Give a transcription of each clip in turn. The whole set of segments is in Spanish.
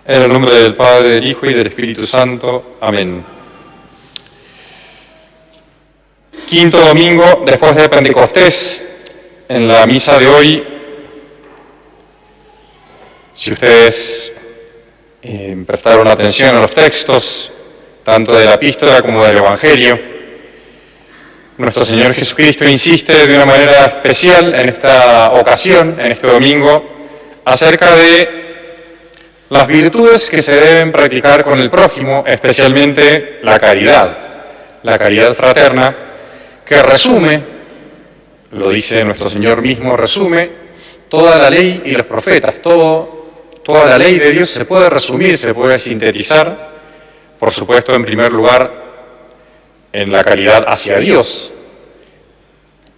En el nombre del Padre, del Hijo y del Espíritu Santo. Amén. Quinto domingo después de Pentecostés. En la misa de hoy, si ustedes prestaron atención a los textos, tanto de la epístola como del Evangelio, nuestro Señor Jesucristo insiste de una manera especial en esta ocasión, en este domingo, acerca de las virtudes que se deben practicar con el prójimo, especialmente la caridad fraterna, que resume, lo dice nuestro Señor mismo, resume toda la ley y los profetas. Toda la ley de Dios se puede resumir, se puede sintetizar, por supuesto, en primer lugar, en la caridad hacia Dios.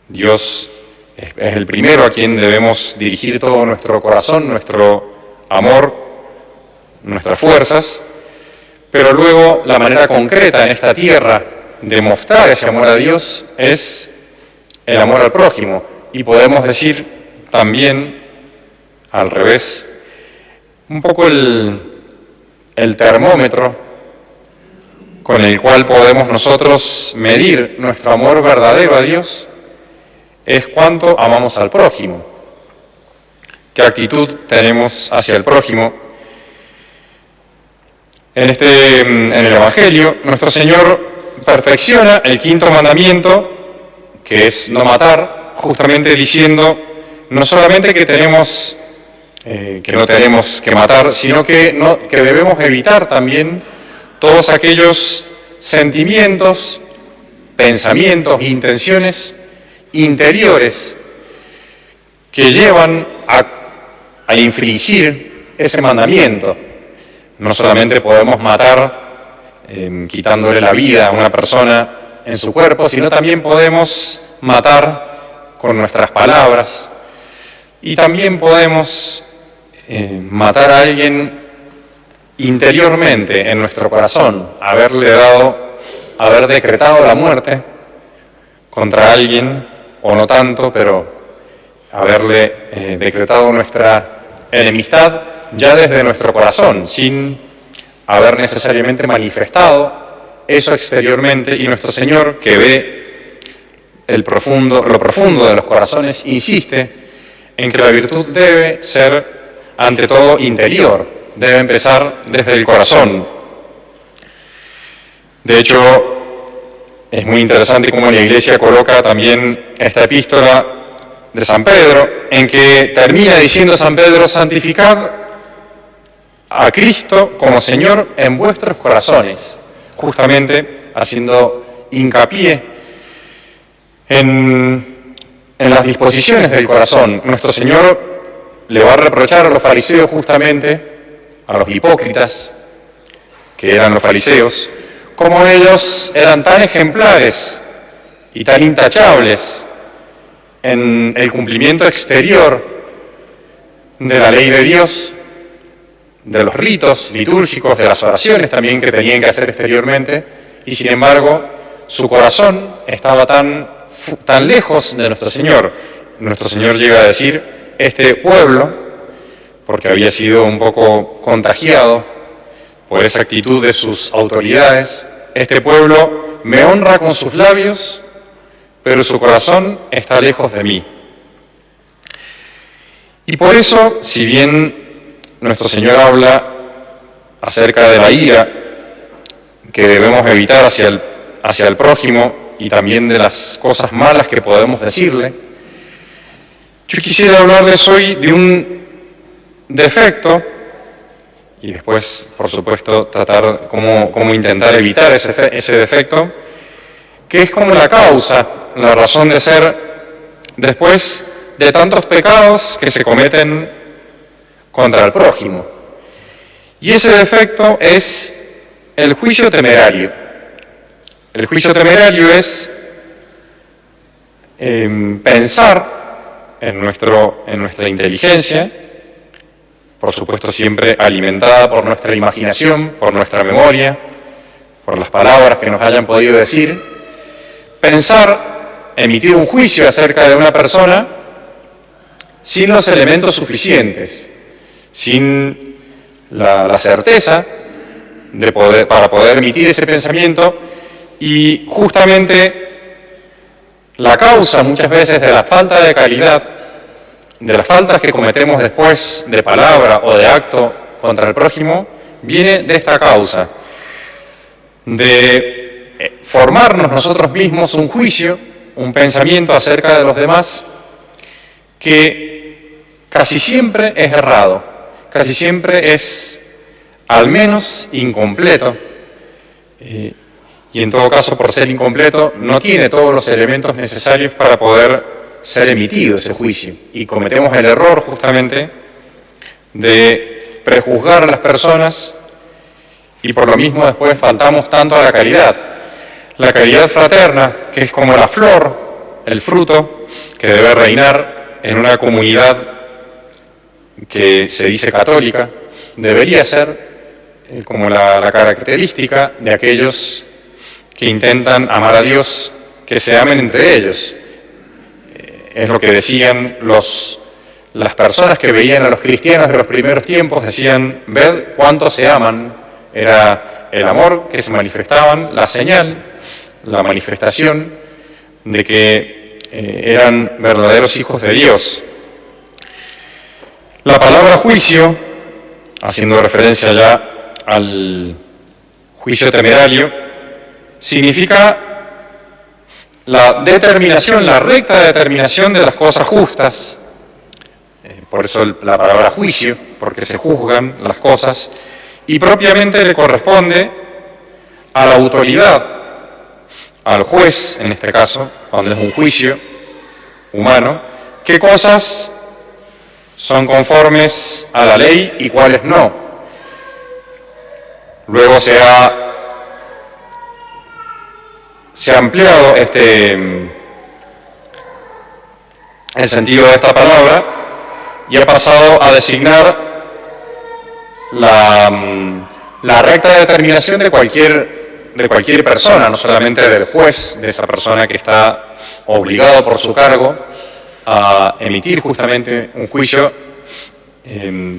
Dios es el primero a quien debemos dirigir todo nuestro corazón, nuestro amor, nuestras fuerzas, pero luego la manera concreta en esta tierra de mostrar ese amor a Dios es el amor al prójimo. Y podemos decir también, al revés, un poco el termómetro con el cual podemos nosotros medir nuestro amor verdadero a Dios es cuánto amamos al prójimo, qué actitud tenemos hacia el prójimo. En el Evangelio, nuestro Señor perfecciona el quinto mandamiento, que es no matar, justamente diciendo no solamente que no tenemos que matar, sino que debemos evitar también todos aquellos sentimientos, pensamientos e intenciones interiores que llevan a infringir ese mandamiento. No solamente podemos matar quitándole la vida a una persona en su cuerpo, sino también podemos matar con nuestras palabras y también podemos matar a alguien interiormente en nuestro corazón, haber decretado la muerte contra alguien, o no tanto, pero haberle decretado nuestra enemistad ya desde nuestro corazón, sin haber necesariamente manifestado eso exteriormente. Y nuestro Señor, que ve lo profundo de los corazones, insiste en que la virtud debe ser, ante todo, interior, debe empezar desde el corazón. De hecho, es muy interesante cómo la Iglesia coloca también esta epístola de San Pedro, en que termina diciendo San Pedro: santificad a Cristo como Señor en vuestros corazones, justamente haciendo hincapié en las disposiciones del corazón. Nuestro Señor le va a reprochar a los fariseos, justamente a los hipócritas, que eran los fariseos, como ellos eran tan ejemplares y tan intachables en el cumplimiento exterior de la ley de Dios, de los ritos litúrgicos, de las oraciones también que tenían que hacer exteriormente, y sin embargo su corazón estaba tan lejos de nuestro Señor. Nuestro Señor llega a decir: este pueblo, porque había sido un poco contagiado por esa actitud de sus autoridades, este pueblo me honra con sus labios, pero su corazón está lejos de mí. Y por eso, si bien nuestro Señor habla acerca de la ira que debemos evitar hacia el prójimo y también de las cosas malas que podemos decirle, yo quisiera hablarles hoy de un defecto y después, por supuesto, tratar cómo intentar evitar ese defecto, que es como la causa, la razón de ser después de tantos pecados que se cometen contra el prójimo. Y ese defecto es el juicio temerario. El juicio temerario es pensar en nuestra inteligencia, por supuesto siempre alimentada por nuestra imaginación, por nuestra memoria, por las palabras que nos hayan podido decir, pensar, emitir un juicio acerca de una persona sin los elementos suficientes, sin la certeza para poder emitir ese pensamiento, y justamente la causa muchas veces de la falta de calidad, de las faltas que cometemos después de palabra o de acto contra el prójimo, viene de esta causa, de formarnos nosotros mismos un juicio, un pensamiento acerca de los demás que casi siempre es errado, casi siempre es al menos incompleto, y en todo caso, por ser incompleto, no tiene todos los elementos necesarios para poder ser emitido ese juicio, y cometemos el error justamente de prejuzgar a las personas, y por lo mismo después faltamos tanto a la caridad fraterna, que es como la flor, el fruto que debe reinar en una comunidad que se dice católica, debería ser como la característica de aquellos que intentan amar a Dios, que se amen entre ellos. Es lo que decían las personas que veían a los cristianos de los primeros tiempos, decían: ved cuánto se aman. Era el amor que se manifestaban, la señal, la manifestación de que eran verdaderos hijos de Dios. La palabra juicio, haciendo referencia ya al juicio temerario, significa la determinación, la recta determinación de las cosas justas. Por eso la palabra juicio, porque se juzgan las cosas, y propiamente le corresponde a la autoridad, al juez, en este caso, cuando es un juicio humano, qué cosas son conformes a la ley y cuáles no. Luego se ha ampliado el sentido de esta palabra y ha pasado a designar la recta determinación de cualquier persona, no solamente del juez, de esa persona que está obligado por su cargo a emitir justamente un juicio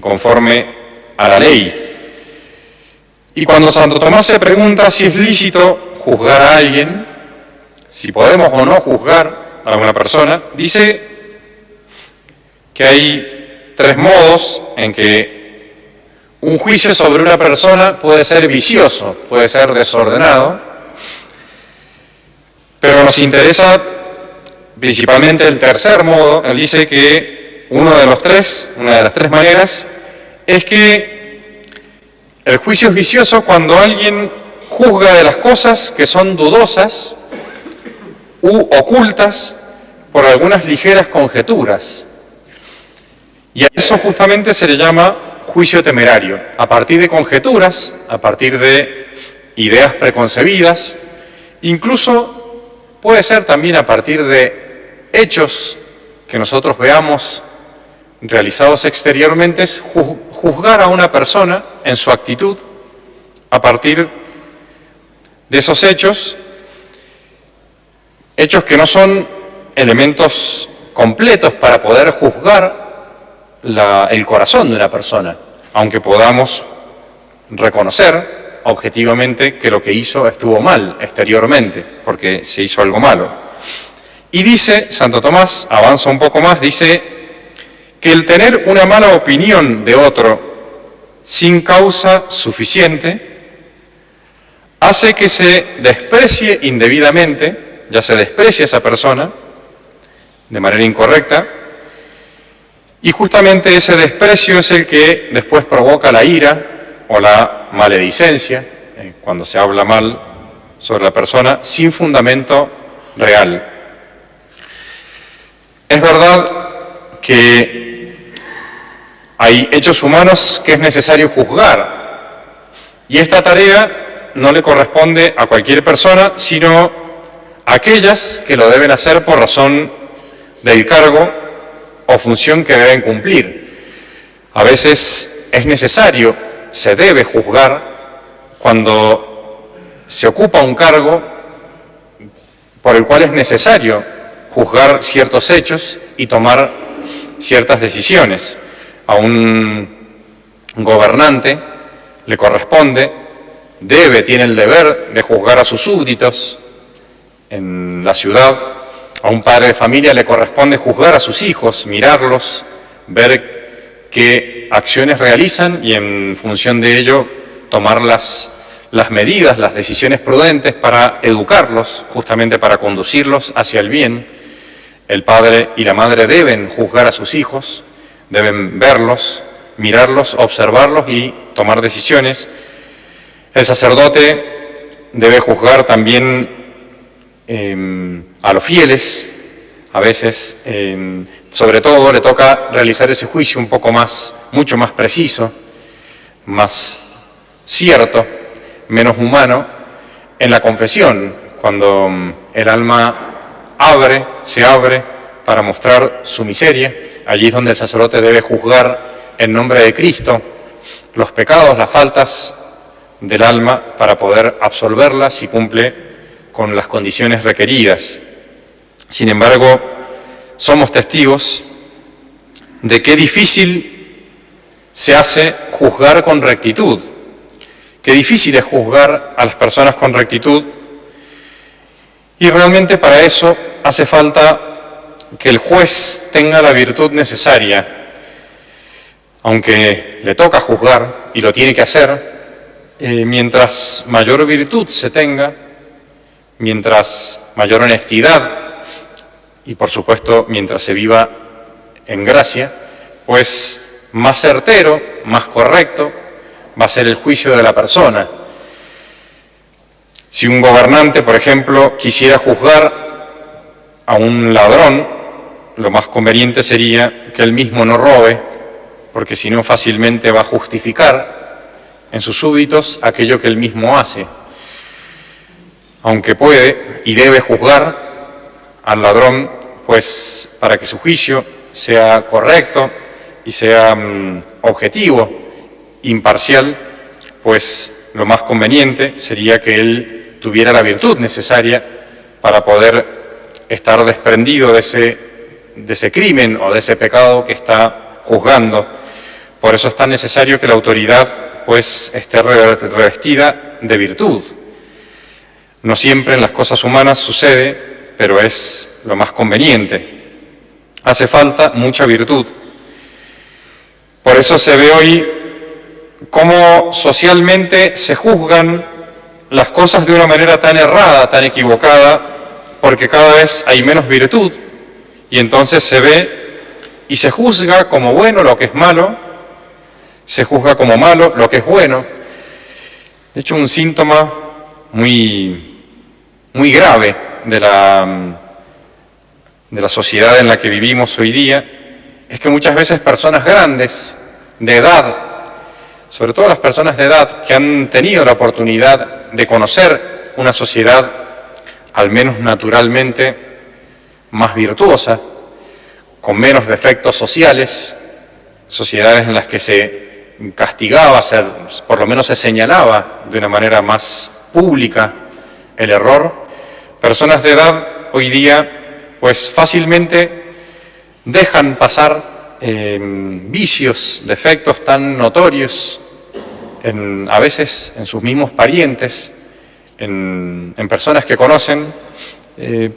conforme a la ley. Y cuando Santo Tomás se pregunta si es lícito juzgar a alguien, si podemos o no juzgar a una persona, dice que hay 3 modos en que un juicio sobre una persona puede ser vicioso, puede ser desordenado, pero nos interesa principalmente el tercer modo. Él dice que una de las 3 maneras es que el juicio es vicioso cuando alguien juzga de las cosas que son dudosas u ocultas por algunas ligeras conjeturas. Y a eso justamente se le llama juicio temerario, a partir de conjeturas, a partir de ideas preconcebidas, incluso puede ser también a partir de hechos que nosotros veamos realizados exteriormente, es juzgar a una persona en su actitud a partir de esos hechos que no son elementos completos para poder juzgar el corazón de una persona, aunque podamos reconocer objetivamente que lo que hizo estuvo mal exteriormente, porque se hizo algo malo. Y dice, Santo Tomás avanza un poco más, dice que el tener una mala opinión de otro sin causa suficiente hace que se desprecie indebidamente, ya se desprecia a esa persona de manera incorrecta, y justamente ese desprecio es el que después provoca la ira o la maledicencia, cuando se habla mal sobre la persona sin fundamento real. Es verdad que hay hechos humanos que es necesario juzgar, y esta tarea no le corresponde a cualquier persona, sino a aquellas que lo deben hacer por razón del cargo o función que deben cumplir. A veces es necesario, se debe juzgar cuando se ocupa un cargo por el cual es necesario juzgar ciertos hechos y tomar ciertas decisiones. A un Un gobernante le corresponde, tiene el deber de juzgar a sus súbditos en la ciudad. A un padre de familia le corresponde juzgar a sus hijos, mirarlos, ver qué acciones realizan y en función de ello tomar las medidas, las decisiones prudentes para educarlos, justamente para conducirlos hacia el bien. El padre y la madre deben juzgar a sus hijos, deben verlos, mirarlos, observarlos y tomar decisiones. El sacerdote debe juzgar también a los fieles. A veces, sobre todo, le toca realizar ese juicio un poco más, mucho más preciso, más cierto, menos humano, en la confesión, cuando el alma se abre para mostrar su miseria. Allí es donde el sacerdote debe juzgar en nombre de Cristo los pecados, las faltas del alma para poder absolverlas si cumple con las condiciones requeridas. Sin embargo, somos testigos de qué difícil se hace juzgar con rectitud, qué difícil es juzgar a las personas con rectitud, y realmente para eso hace falta que el juez tenga la virtud necesaria, aunque le toca juzgar y lo tiene que hacer. Mientras mayor virtud se tenga, mientras mayor honestidad y por supuesto mientras se viva en gracia, pues más certero, más correcto va a ser el juicio de la persona. Si un gobernante, por ejemplo, quisiera juzgar a un ladrón, lo más conveniente sería que él mismo no robe, porque si no fácilmente va a justificar en sus súbditos aquello que él mismo hace. Aunque puede y debe juzgar al ladrón, pues para que su juicio sea correcto y sea objetivo, imparcial, pues lo más conveniente sería que él tuviera la virtud necesaria para poder estar desprendido de ese crimen o de ese pecado que está juzgando. Por eso es tan necesario que la autoridad pues esté revestida de virtud. No siempre en las cosas humanas sucede, pero es lo más conveniente. Hace falta mucha virtud. Por eso se ve hoy cómo socialmente se juzgan las cosas de una manera tan errada, tan equivocada, porque cada vez hay menos virtud, y entonces se ve y se juzga como bueno lo que es malo, se juzga como malo lo que es bueno. De hecho, un síntoma muy grave de la sociedad en la que vivimos hoy día es que muchas veces personas grandes, de edad, sobre todo las personas de edad que han tenido la oportunidad de conocer una sociedad, al menos naturalmente, más virtuosa, con menos defectos sociales, sociedades en las que se castigaba, por lo menos se señalaba de una manera más pública el error. Personas de edad hoy día pues fácilmente dejan pasar vicios, defectos tan notorios, a veces en sus mismos parientes, en personas que conocen,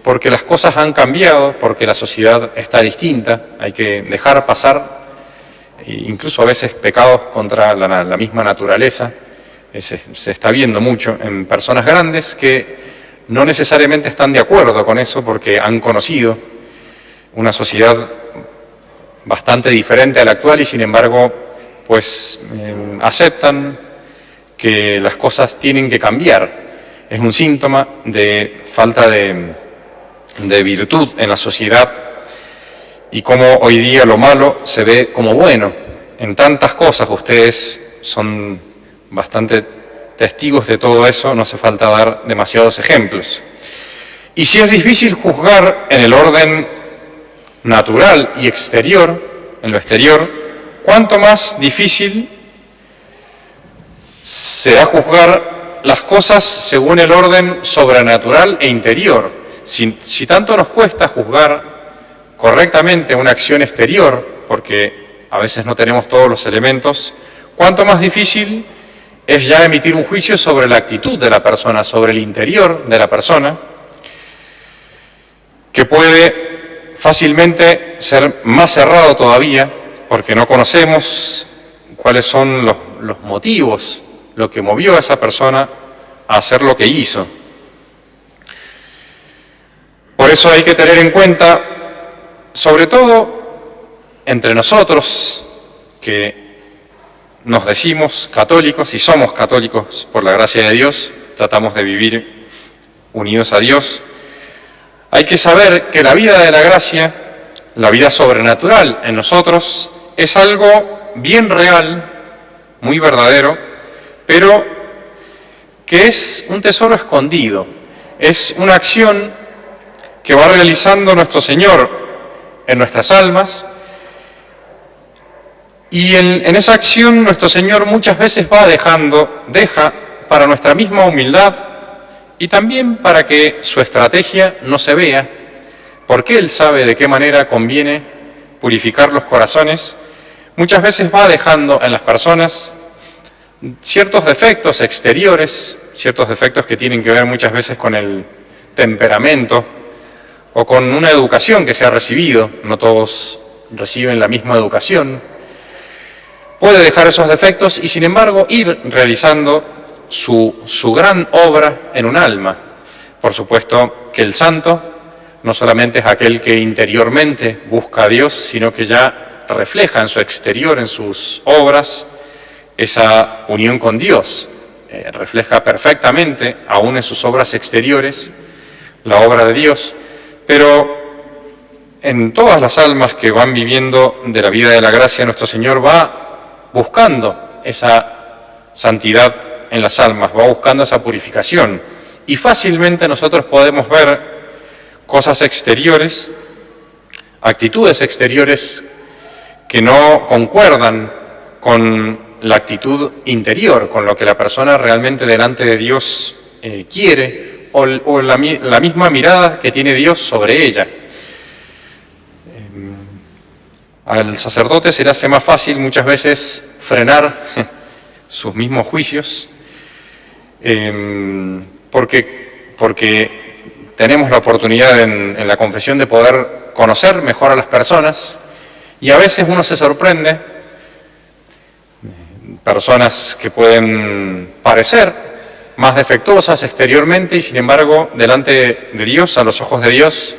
porque las cosas han cambiado, porque la sociedad está distinta. Hay que dejar pasar incluso a veces pecados contra la misma naturaleza. Se está viendo mucho en personas grandes que no necesariamente están de acuerdo con eso porque han conocido una sociedad bastante diferente a la actual y sin embargo pues aceptan que las cosas tienen que cambiar. Es un síntoma de falta de virtud en la sociedad y cómo hoy día lo malo se ve como bueno en tantas cosas. Ustedes son bastante testigos de todo eso, no hace falta dar demasiados ejemplos. Y si es difícil juzgar en el orden natural y exterior, en lo exterior, ¿cuánto más difícil será juzgar las cosas según el orden sobrenatural e interior? Si tanto nos cuesta juzgar correctamente una acción exterior, porque a veces no tenemos todos los elementos, cuánto más difícil es ya emitir un juicio sobre la actitud de la persona, sobre el interior de la persona, que puede fácilmente ser más cerrado todavía, porque no conocemos cuáles son los motivos, lo que movió a esa persona a hacer lo que hizo. Por eso hay que tener en cuenta, sobre todo entre nosotros, que nos decimos católicos y somos católicos por la gracia de Dios, tratamos de vivir unidos a Dios, hay que saber que la vida de la gracia, la vida sobrenatural en nosotros, es algo bien real, muy verdadero, pero que es un tesoro escondido, es una acción que va realizando nuestro Señor en nuestras almas, y en esa acción nuestro Señor muchas veces deja para nuestra misma humildad y también para que su estrategia no se vea, porque Él sabe de qué manera conviene purificar los corazones, muchas veces va dejando en las personas ciertos defectos exteriores, ciertos defectos que tienen que ver muchas veces con el temperamento o con una educación que se ha recibido, no todos reciben la misma educación. Puede dejar esos defectos y sin embargo ir realizando su gran obra en un alma. Por supuesto que el santo no solamente es aquel que interiormente busca a Dios, sino que ya refleja en su exterior, en sus obras, esa unión con Dios. Refleja perfectamente, aún en sus obras exteriores, la obra de Dios. Pero en todas las almas que van viviendo de la vida de la gracia, nuestro Señor va buscando esa santidad en las almas, va buscando esa purificación. Y fácilmente nosotros podemos ver cosas exteriores, actitudes exteriores que no concuerdan con la actitud interior, con lo que la persona realmente delante de Dios quiere, o la misma mirada que tiene Dios sobre ella. Al sacerdote se le hace más fácil muchas veces frenar sus mismos juicios, porque tenemos la oportunidad en la confesión de poder conocer mejor a las personas, y a veces uno se sorprende, personas que pueden parecer más defectuosas exteriormente y sin embargo delante de Dios, a los ojos de Dios,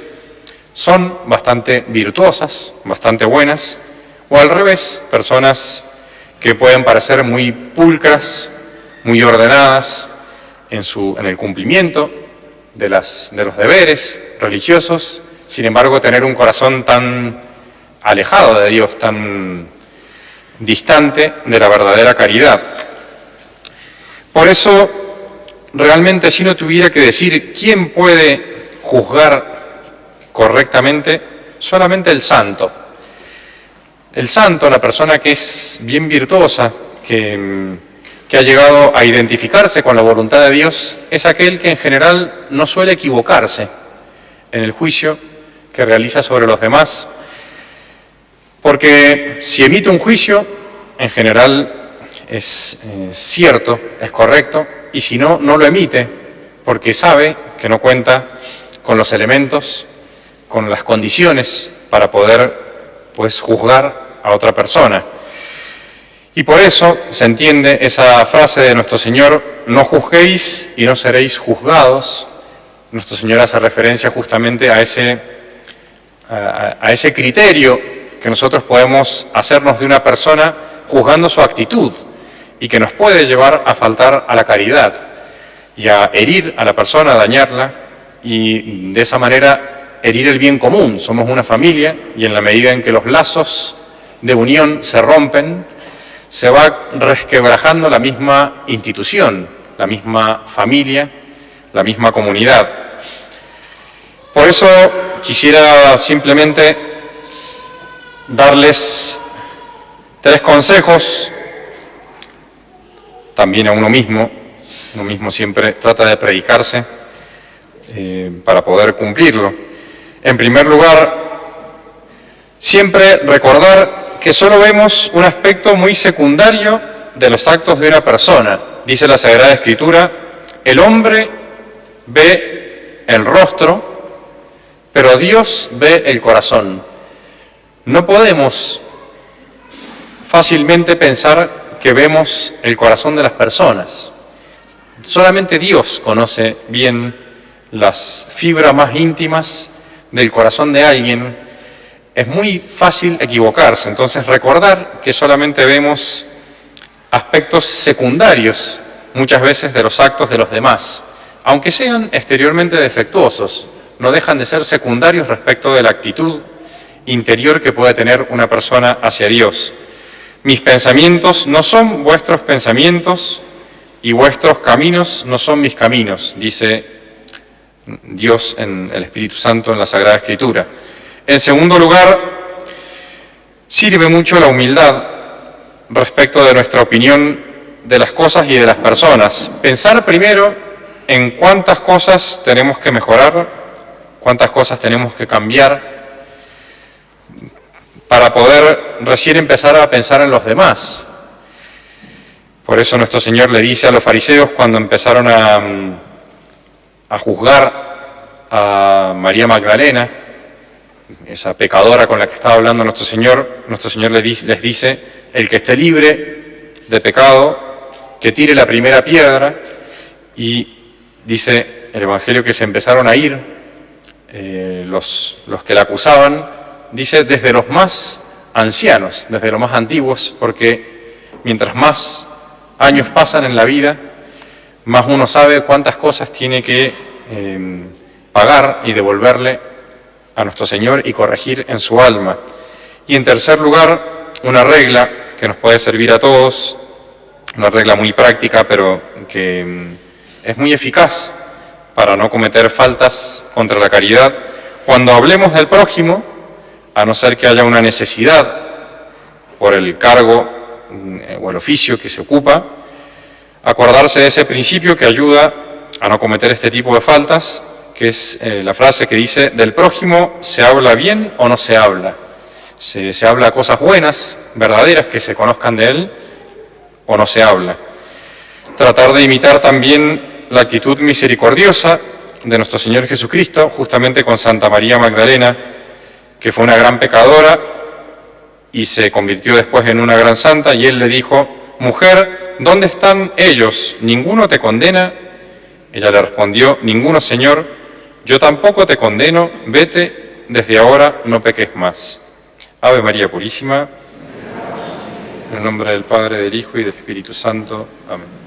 son bastante virtuosas, bastante buenas, o al revés, personas que pueden parecer muy pulcras, muy ordenadas en el cumplimiento de los deberes religiosos, sin embargo tener un corazón tan alejado de Dios, tan distante de la verdadera caridad. Por eso, realmente, si uno tuviera que decir quién puede juzgar correctamente, solamente el santo. El santo, la persona que es bien virtuosa, que ha llegado a identificarse con la voluntad de Dios, es aquel que en general no suele equivocarse en el juicio que realiza sobre los demás, porque si emite un juicio, en general es cierto, es correcto, y si no, no lo emite, porque sabe que no cuenta con los elementos, con las condiciones para poder, pues, juzgar a otra persona. Y por eso se entiende esa frase de nuestro Señor: no juzguéis y no seréis juzgados. Nuestro Señor hace referencia justamente a ese criterio que nosotros podemos hacernos de una persona juzgando su actitud y que nos puede llevar a faltar a la caridad y a herir a la persona, a dañarla, y de esa manera herir el bien común. Somos una familia y en la medida en que los lazos de unión se rompen, se va resquebrajando la misma institución, la misma familia, la misma comunidad. Por eso quisiera simplemente darles 3 consejos, también a uno mismo siempre trata de predicarse para poder cumplirlo. En primer lugar, siempre recordar que solo vemos un aspecto muy secundario de los actos de una persona. Dice la Sagrada Escritura, el hombre ve el rostro, pero Dios ve el corazón. No podemos fácilmente pensar que vemos el corazón de las personas. Solamente Dios conoce bien las fibras más íntimas del corazón de alguien. Es muy fácil equivocarse, entonces recordar que solamente vemos aspectos secundarios muchas veces de los actos de los demás, aunque sean exteriormente defectuosos, no dejan de ser secundarios respecto de la actitud interior que puede tener una persona hacia Dios. Mis pensamientos no son vuestros pensamientos y vuestros caminos no son mis caminos, dice Dios en el Espíritu Santo en la Sagrada Escritura. En segundo lugar, sirve mucho la humildad respecto de nuestra opinión de las cosas y de las personas. Pensar primero en cuántas cosas tenemos que mejorar, cuántas cosas tenemos que cambiar, para poder recién empezar a pensar en los demás. Por eso nuestro Señor le dice a los fariseos cuando empezaron a juzgar a María Magdalena, esa pecadora con la que estaba hablando nuestro Señor les dice, el que esté libre de pecado, que tire la primera piedra, y dice el Evangelio que se empezaron a ir los que la acusaban, dice desde los más ancianos, desde los más antiguos, porque mientras más años pasan en la vida, más uno sabe cuántas cosas tiene que pagar y devolverle a nuestro Señor y corregir en su alma. Y en tercer lugar, una regla que nos puede servir a todos, una regla muy práctica, pero que es muy eficaz para no cometer faltas contra la caridad. Cuando hablemos del prójimo, a no ser que haya una necesidad por el cargo o el oficio que se ocupa, acordarse de ese principio que ayuda a no cometer este tipo de faltas, que es la frase que dice, del prójimo se habla bien o no se habla. Se habla cosas buenas, verdaderas, que se conozcan de él, o no se habla. Tratar de imitar también la actitud misericordiosa de nuestro Señor Jesucristo, justamente con Santa María Magdalena, que fue una gran pecadora y se convirtió después en una gran santa, y él le dijo, mujer, ¿dónde están ellos? ¿Ninguno te condena? Ella le respondió, ninguno, Señor, yo tampoco te condeno, vete, desde ahora no peques más. Ave María Purísima, en el nombre del Padre, del Hijo y del Espíritu Santo. Amén.